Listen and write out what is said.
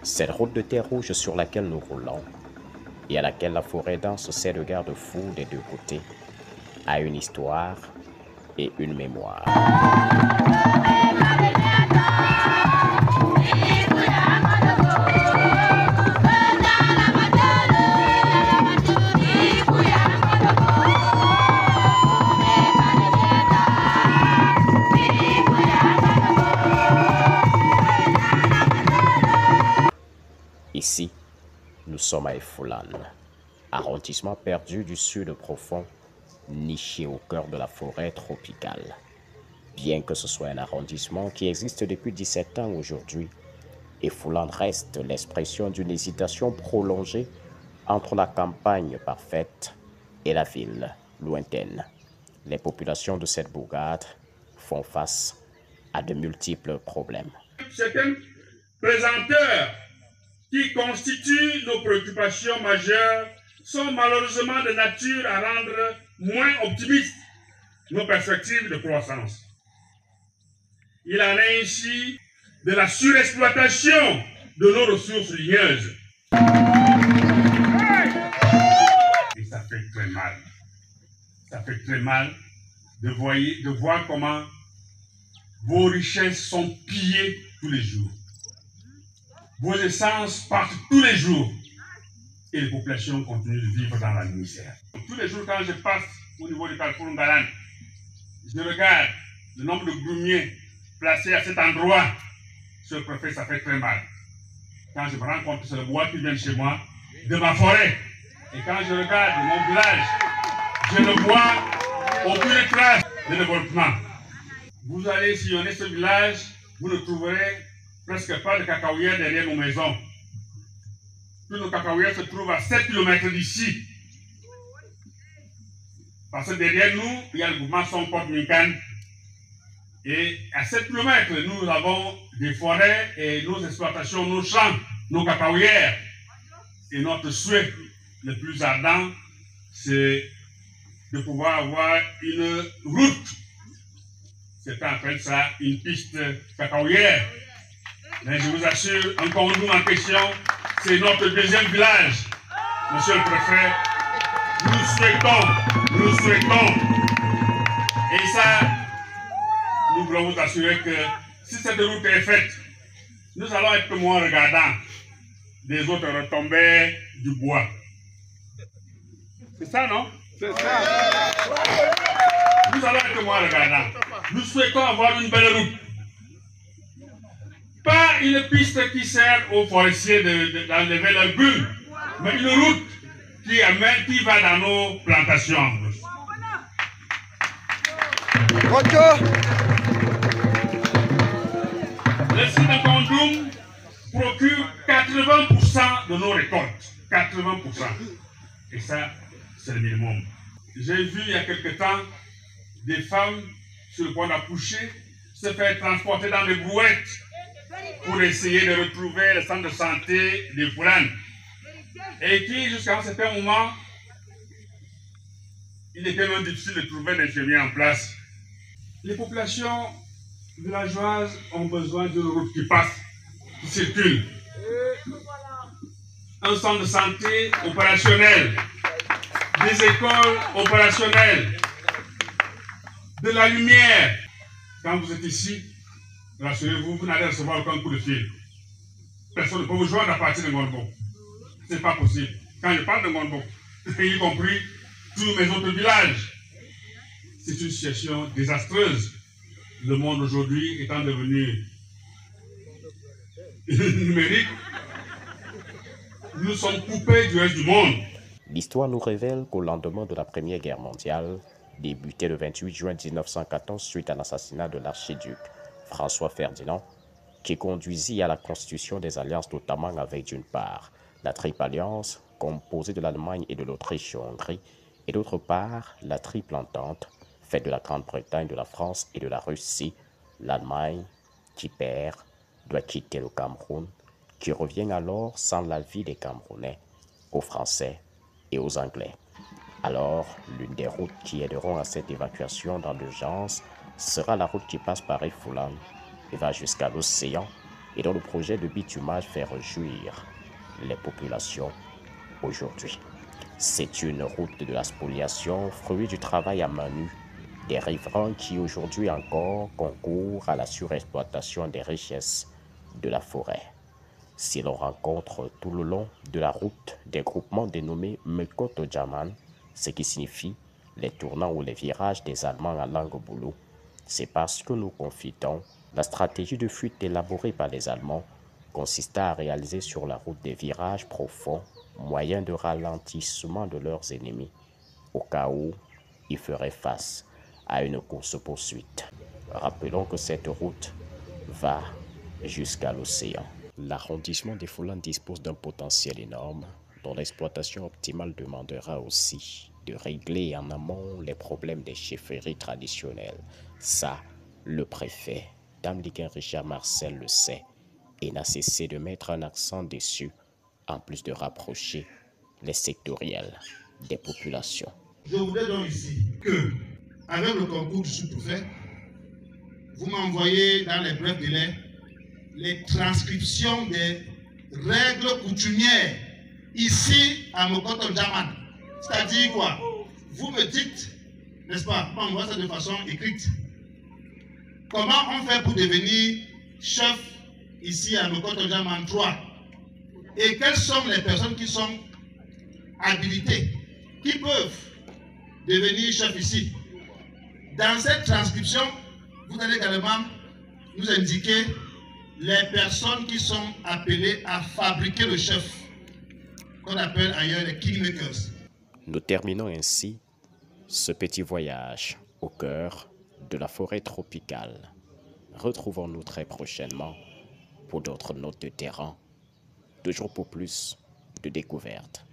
Cette route de terre rouge sur laquelle nous roulons et à laquelle la forêt dense sert de garde-fou des deux côtés a une histoire et une mémoire. Ici, nous sommes à Efoulan, arrondissement perdu du sud profond, niché au cœur de la forêt tropicale. Bien que ce soit un arrondissement qui existe depuis 17 ans aujourd'hui, Efoulan reste l'expression d'une hésitation prolongée entre la campagne parfaite et la ville lointaine. Les populations de cette bourgade font face à de multiples problèmes. Certains présenteurs qui constituent nos préoccupations majeures sont malheureusement de nature à rendre moins optimistes nos perspectives de croissance. Il en est ainsi de la surexploitation de nos ressources ligneuses. Et ça fait très mal. Ça fait très mal de voir comment vos richesses sont pillées tous les jours. Vos essences partent tous les jours et les populations continuent de vivre dans la misère. Tous les jours, quand je passe au niveau du Carrefour Mbalan, je regarde le nombre de groumiers placés à cet endroit. Ce préfet, ça fait très mal. Quand je me rends compte que c'est le bois qui vient de chez moi, de ma forêt, et quand je regarde mon village, je ne vois aucune trace de développement. Vous allez sillonner ce village, vous ne trouverez presque pas de cacaoyères derrière nos maisons. Tous nos cacaoyères se trouvent à 7 km d'ici. Parce que derrière nous, il y a le mouvement Son-Pot-Minkan. Et à 7 km, nous avons des forêts et nos exploitations, nos champs, nos cacaoyères. Et notre souhait le plus ardent, c'est de pouvoir avoir une route. C'est en fait ça, une piste cacaoyère. Mais je vous assure, encore nous en question, c'est notre deuxième village. Monsieur le préfet, nous souhaitons, et ça, nous voulons vous assurer que si cette route est faite, nous allons être moins regardants des autres retombées du bois. C'est ça, non? C'est ça. Nous allons être moins regardants. Nous souhaitons avoir une belle route. Pas une piste qui sert aux forestiers d'enlever leur bulle, mais une route qui va dans nos plantations en plus. Le site de Kondoum procure 80% de nos récoltes. 80%. Et ça, c'est le minimum. J'ai vu il y a quelque temps des femmes sur le point d'accoucher se faire transporter dans des brouettes pour essayer de retrouver le centre de santé des Foulan. Et qui, jusqu'à un certain moment, il était même difficile de trouver des infirmiers en place. Les populations villageoises ont besoin d'une route qui passe, qui circule. Un centre de santé opérationnel, des écoles opérationnelles, de la lumière. Quand vous êtes ici, rassurez-vous, vous n'allez recevoir aucun coup de fil. Personne ne peut vous joindre à partir de Ngorbo. Ce n'est pas possible. Quand je parle de Ngorbo, y compris tous mes autres villages, c'est une situation désastreuse. Le monde aujourd'hui étant devenu numérique, nous sommes coupés du reste du monde. L'histoire nous révèle qu'au lendemain de la Première Guerre mondiale, débutée le 28 juin 1914 suite à l'assassinat de l'archiduc François Ferdinand, qui conduisit à la constitution des alliances notamment avec d'une part la Triple Alliance composée de l'Allemagne et de l'Autriche-Hongrie et d'autre part la Triple Entente faite de la Grande-Bretagne, de la France et de la Russie. L'Allemagne qui perd doit quitter le Cameroun, qui revient alors sans l'avis des Camerounais aux Français et aux Anglais. Alors, l'une des routes qui aideront à cette évacuation dans l'urgence sera la route qui passe par Efoulan et va jusqu'à l'océan et dont le projet de bitumage fait réjouir les populations aujourd'hui. C'est une route de la spoliation, fruit du travail à main nue des riverains qui aujourd'hui encore concourent à la surexploitation des richesses de la forêt. Si l'on rencontre tout le long de la route des groupements dénommés Mekoto Jaman, ce qui signifie les tournants ou les virages des Allemands en langue boulot, c'est parce que nous confidons la stratégie de fuite élaborée par les Allemands consista à réaliser sur la route des virages profonds, moyen de ralentissement de leurs ennemis, au cas où ils feraient face à une course-poursuite. Rappelons que cette route va jusqu'à l'océan. L'arrondissement des Foulans dispose d'un potentiel énorme dont l'exploitation optimale demandera aussi de régler en amont les problèmes des chefferies traditionnelles. Ça, le préfet, Damlikin Richard Marcel le sait et n'a cessé de mettre un accent dessus, en plus de rapprocher les sectoriels des populations. Je voudrais donc ici que, avec le concours du sous-préfet, vous m'envoyez dans les brefs délais les transcriptions des règles coutumières ici à Mekoto Jaman. C'est-à-dire quoi? Vous me dites, n'est-ce pas, on voit ça de façon écrite. Comment on fait pour devenir chef ici à Mekoto Jaman 3? Et quelles sont les personnes qui sont habilitées, qui peuvent devenir chef ici? Dans cette transcription, vous allez également nous indiquer les personnes qui sont appelées à fabriquer le chef, qu'on appelle ailleurs les kingmakers. Nous terminons ainsi ce petit voyage au cœur de la forêt tropicale. Retrouvons-nous très prochainement pour d'autres notes de terrain, toujours pour plus de découvertes.